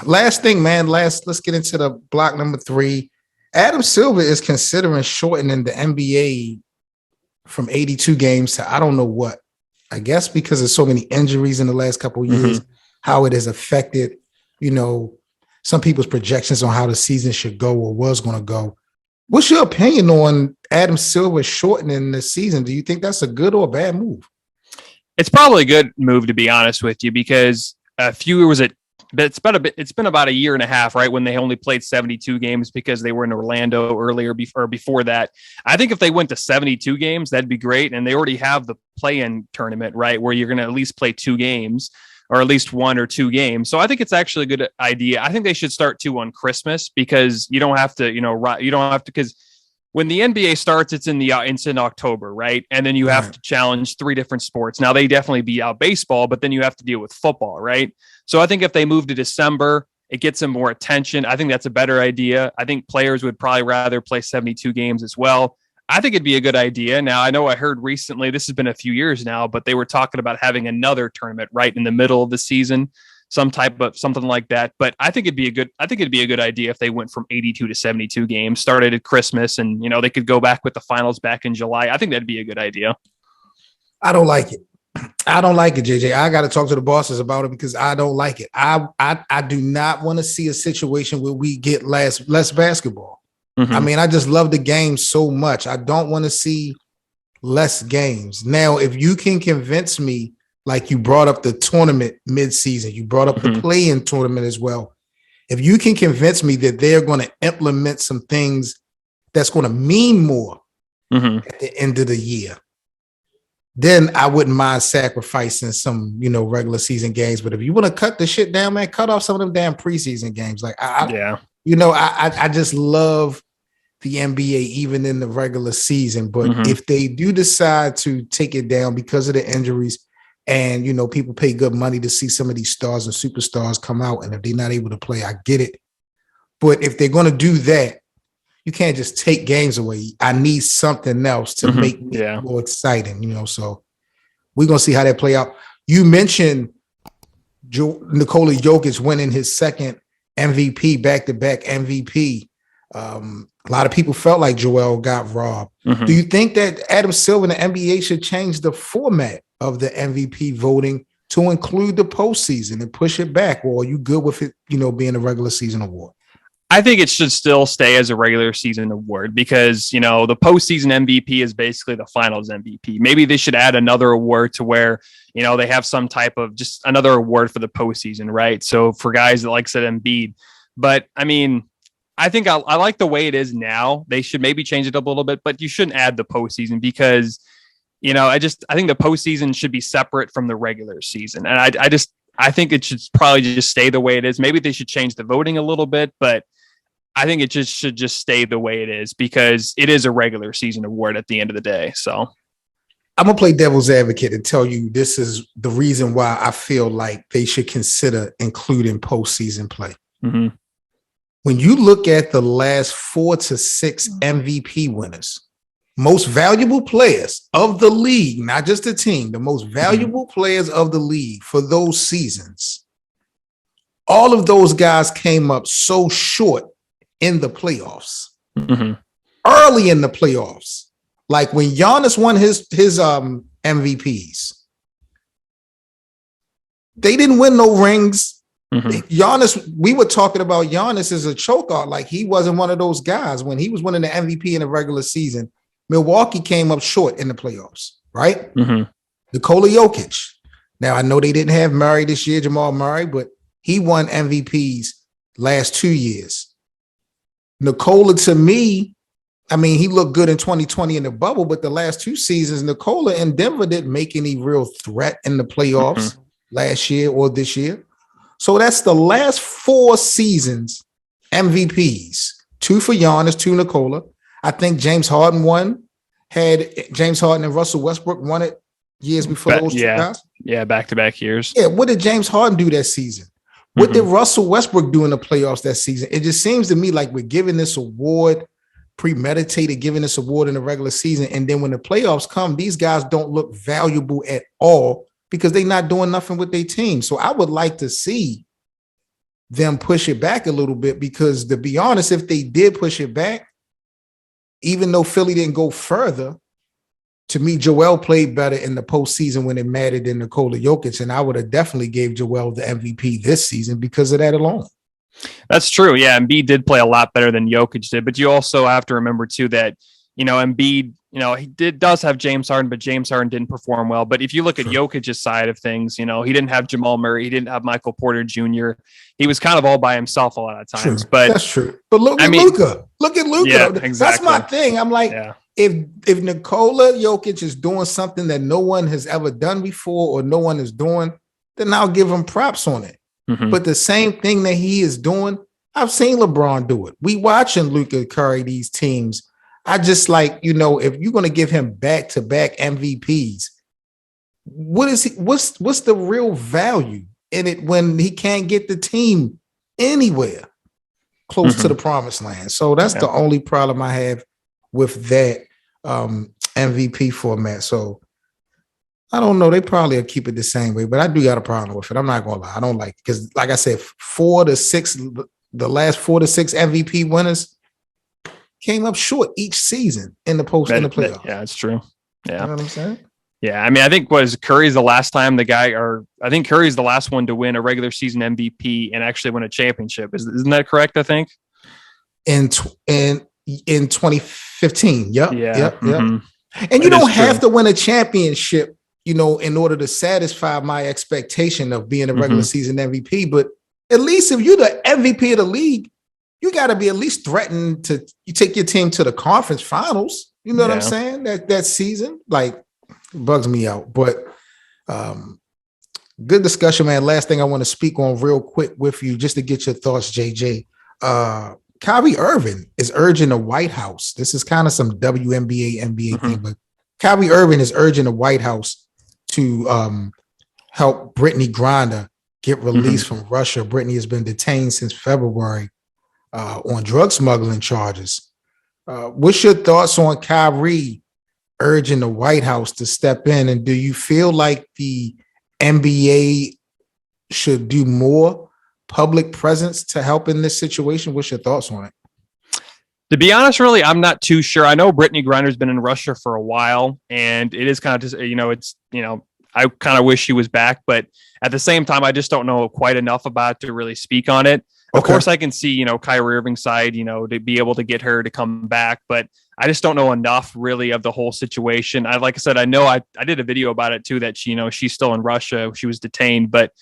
Last thing, man. Let's get into the block number 3. Adam Silver is considering shortening the NBA from 82 games to I don't know what. I guess because of so many injuries in the last couple of years, how it has affected, some people's projections on how the season should go or was going to go. What's your opinion on Adam Silver shortening the season? Do you think that's a good or a bad move? It's probably a good move, to be honest with you, because it's been about a year and a half, right, when they only played 72 games because they were in Orlando earlier before that. I think if they went to 72 games, that'd be great. And they already have the play-in tournament, right, where you're going to at least play 2 games or at least 1 or 2 games. So I think it's actually a good idea. I think they should start 2 on Christmas because you don't have to, because when the NBA starts, it's in October, right? And then you have to challenge 3 different sports. Now they definitely beat out baseball, but then you have to deal with football, right? So I think if they move to December, it gets them more attention. I think that's a better idea. I think players would probably rather play 72 games as well. I think it'd be a good idea. Now, I know I heard recently, this has been a few years now, but they were talking about having another tournament right in the middle of the season, something like that. But I think it'd be a good idea if they went from 82 to 72 games, started at Christmas, and they could go back with the finals back in July. I think that'd be a good idea. I don't like it. JJ. I got to talk to the bosses about it because I don't like it. I do not want to see a situation where we get less basketball. I mean, I just love the game so much. I don't want to see less games. Now, if you can convince me, like you brought up the tournament mid-season, you brought up the play-in tournament as well. If you can convince me that they're going to implement some things that's going to mean more at the end of the year, then I wouldn't mind sacrificing some, regular season games. But if you want to cut the shit down, man, cut off some of them damn preseason games. Like, I just love the NBA even in the regular season. But if they do decide to take it down because of the injuries and, people pay good money to see some of these stars and superstars come out, and if they're not able to play, I get it. But if they're going to do that, you can't just take games away. I need something else to make it more exciting, so we're going to see how that play out. You mentioned Nikola Jokic winning his second MVP, back-to-back MVP. A lot of people felt like Joel got robbed. Do you think that Adam Silver and the NBA should change the format of the MVP voting to include the postseason and push it back? Or are you good with it, being a regular season award? I think it should still stay as a regular season award because, the postseason MVP is basically the finals MVP. Maybe they should add another award to where, they have some type of just another award for the postseason, right? So for guys that like said Embiid, but I mean, I think I like the way it is now. They should maybe change it up a little bit, but you shouldn't add the postseason because, I think the postseason should be separate from the regular season. And I think it should probably just stay the way it is. Maybe they should change the voting a little bit, but I think it should just stay the way it is because it is a regular season award at the end of the day. So I'm going to play devil's advocate and tell you this is the reason why I feel like they should consider including postseason play. When you look at the last 4 to 6 MVP winners, most valuable players of the league, not just the team, the most valuable players of the league for those seasons, all of those guys came up so short in the playoffs, early in the playoffs. Like when Giannis won his MVPs, they didn't win no rings. Giannis, we were talking about Giannis as a chokeout. Like he wasn't one of those guys. When he was winning the MVP in the regular season, Milwaukee came up short in the playoffs, right? Nikola Jokic. Now, I know they didn't have Murray this year, Jamal Murray, but he won MVPs last 2 years. Nikola, to me, I mean, he looked good in 2020 in the bubble, but the last 2 seasons, Nikola in Denver didn't make any real threat in the playoffs last year or this year. So that's the last 4 seasons MVPs, 2 for Giannis, 2 Nikola. I think James Harden and Russell Westbrook won it years before those 2 guys. Yeah, back-to-back years. Yeah, what did James Harden do that season? What did Russell Westbrook do in the playoffs that season? It just seems to me like we're giving this award premeditated, giving this award in the regular season. And then when the playoffs come, these guys don't look valuable at all because they're not doing nothing with their team. So I would like to see them push it back a little bit, because to be honest, if they did push it back, even though Philly didn't go further, to me, Joel played better in the postseason when it mattered than Nikola Jokic, and I would have definitely gave Joel the MVP this season because of that alone. That's true. Yeah, Embiid did play a lot better than Jokic did, but you also have to remember too that, Embiid, he does have James Harden, but James Harden didn't perform well. But if you look at Jokic's side of things, he didn't have Jamal Murray, he didn't have Michael Porter Jr. He was kind of all by himself a lot of times. True. But that's true. But look at Luka. Look at Luka. Yeah, exactly. That's my thing. I'm like, if Nikola Jokic is doing something that no one has ever done before or no one is doing, then I'll give him props on it. Mm-hmm. But the same thing that he is doing, I've seen LeBron do it. We watching Luka carry these teams. I just like, if you're going to give him back-to-back MVPs, what's the real value in it when he can't get the team anywhere close to the promised land? So that's the only problem I have with that MVP format. So I don't know. They probably will keep it the same way, but I do got a problem with it. I'm not going to lie. I don't like it because, like I said, the last 4 to 6 MVP winners came up short each season in the playoffs. Yeah, it's true. Yeah. You know what I'm saying? Yeah. I mean, I think Curry's the last time I think Curry's the last one to win a regular season MVP and actually win a championship. Isn't that correct? I think in 2015. Yep. Yeah. Yep. Mm-hmm. And you don't have to win a championship, in order to satisfy my expectation of being a regular season MVP. But at least if you're the MVP of the league, you got to be at least threatened to take your team to the conference finals. You know what I'm saying? That season, like, bugs me out. But good discussion, man. Last thing I want to speak on real quick with you, just to get your thoughts, JJ. Kyrie Irving is urging the White House. This is kind of some WNBA, NBA thing, but Kyrie Irving is urging the White House to help Brittney Grinder get released from Russia. Brittney has been detained since February on drug smuggling charges. What's your thoughts on Kyrie urging the White House to step in? And do you feel like the NBA should do more public presence to help in this situation? What's your thoughts on it? To be honest, really, I'm not too sure. I know Brittney Grinder's been in Russia for a while, and it is kind of just, I kind of wish she was back, but at the same time, I just don't know quite enough about to really speak on it. Of course, I can see, Kyrie Irving's side, to be able to get her to come back, but I just don't know enough really of the whole situation. Like I said, I know I did a video about it too, that she's still in Russia. She was detained, but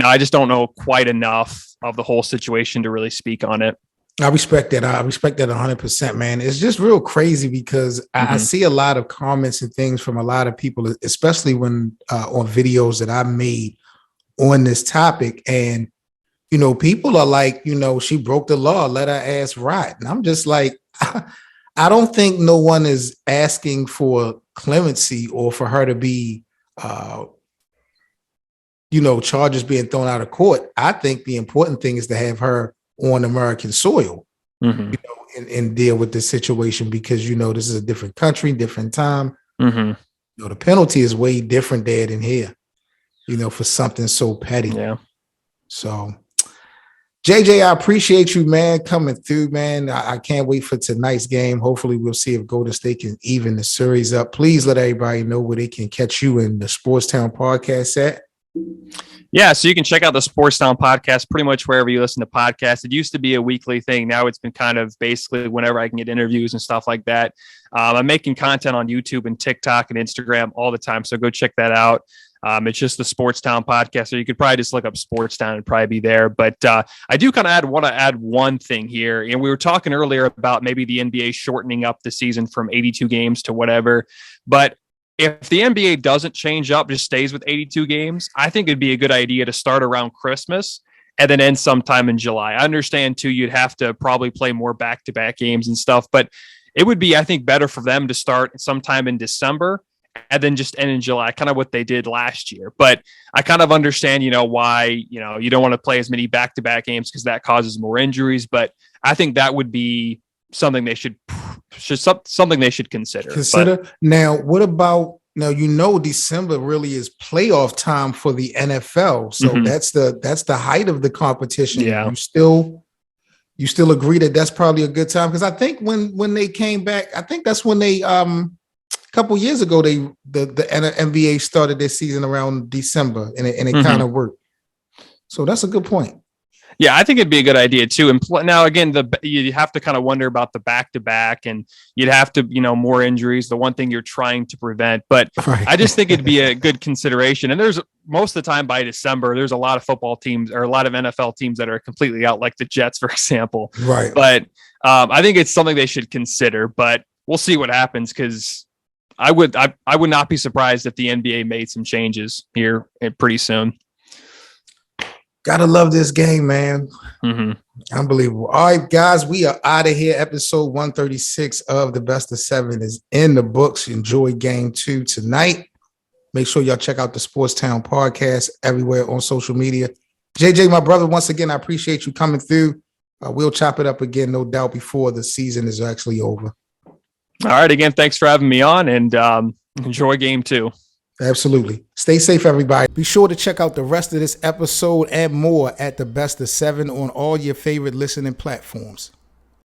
I just don't know quite enough of the whole situation to really speak on it. I respect that. 100%, man. It's just real crazy because I see a lot of comments and things from a lot of people, especially when on videos that I made on this topic. And, people are like, she broke the law, let her ass rot. And I'm just like, I don't think no one is asking for clemency or for her to be, charges being thrown out of court. I think the important thing is to have her on American soil, and deal with this situation because, this is a different country, different time. The penalty is way different there than here, for something so petty. Yeah. So, JJ, I appreciate you, man, coming through, man. I can't wait for tonight's game. Hopefully we'll see if Golden State can even the series up. Please let everybody know where they can catch you in the SportsTown Podcast at. Yeah, so you can check out the SportsTown Podcast pretty much wherever you listen to podcasts. It used to be a weekly thing. Now it's been kind of basically whenever I can get interviews and stuff like that. I'm making content on YouTube and TikTok and Instagram all the time, so go check that out. It's just the SportsTown Podcast, so you could probably just look up SportsTown and probably be there. But I do kind of want to add one thing here. And we were talking earlier about maybe the NBA shortening up the season from 82 games to whatever. But if the NBA doesn't change up, just stays with 82 games, I think it'd be a good idea to start around Christmas and then end sometime in July. I understand, too, you'd have to probably play more back-to-back games and stuff, but it would be, I think, better for them to start sometime in December and then just end in July, kind of what they did last year. But I kind of understand, why, you don't want to play as many back-to-back games because that causes more injuries. But I think that would be something they should consider. Now, what about Now, December really is playoff time for the NFL. So that's the height of the competition. Yeah. You still agree that that's probably a good time? Because I think when they came back, I think that's when they a couple years ago the NBA started their season around December, and it kind of worked. So that's a good point. Yeah, I think it'd be a good idea too. And now again, you have to kind of wonder about the back-to-back, and you'd have to, more injuries. The one thing you're trying to prevent, but right. I just think it'd be a good consideration. And there's most of the time by December, there's a lot of football teams or a lot of NFL teams that are completely out, like the Jets, for example. Right. But I think it's something they should consider. But we'll see what happens, because I would not be surprised if the NBA made some changes here pretty soon. Gotta love this game, man. Unbelievable. All right, guys, we are out of here. Episode 136 of the Best of 7 is in the books. Enjoy game 2 tonight. Make sure y'all check out the SportsTown Podcast everywhere on social media. JJ, my brother, once again, I appreciate you coming through. We'll chop it up again, no doubt, before the season is actually over. All right, again, thanks for having me on, and enjoy game 2. Absolutely. Stay safe, everybody. Be sure to check out the rest of this episode and more at the Best of 7 on all your favorite listening platforms.